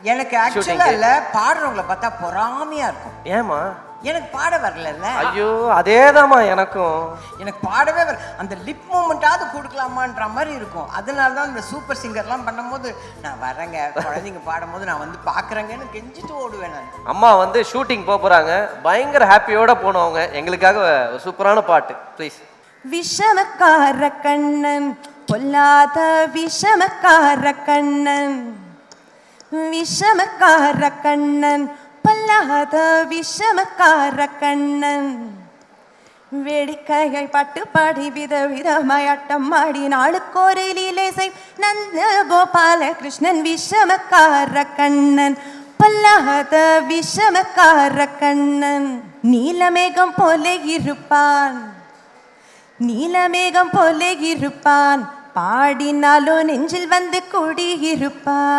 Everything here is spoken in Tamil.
எனக்கு ஆக்சுவலா இல்ல பாடுறவங்கள பார்த்தா பொறாமையா இருக்கும். ஏமா? எனக்கு பாட வரலல்ல. ஐயோ அதேதாம்மா எனக்கும். எனக்கு பாடவே வரல. அந்த லிப் மூமெண்டாவது கொடுக்கலாமான்ற மாதிரி இருக்கும். அதனால தான் இந்த சூப்பர் சிங்கர்லாம் பண்ணும்போது நான் வரேங்க, குழந்தைங்க பாடும்போது நான் வந்து பார்க்குறேங்கன்னு கெஞ்சிட்டு ஓடுவேன் நான். அம்மா வந்து ஷூட்டிங் போகிறாங்க, பயங்கர ஹாப்பியோட போனவங்க. எங்களுக்காக ஒரு சூப்பரான பாட்டு ப்ளீஸ். விஷமக்கார கண்ணன் பொல்லாத விஷமக்கார கண்ணன், விஷமக்கார கண்ணன் பொல்லாத விஷமக்கார கண்ணன், வேடிக்கையை பட்டு பாடி விதவிதமாய் அட்டம் ஆடி நாளுக்கொரு லீலை நந்த கோபால கிருஷ்ணன். விஷமக்கார கண்ணன் பொல்லாத விஷமக்கார கண்ணன், நீலமேகம் போல இருப்பான், நீலமேகம் போல இருப்பான், பாடினாலோ நெஞ்சில் வந்து குடியிருப்பான்.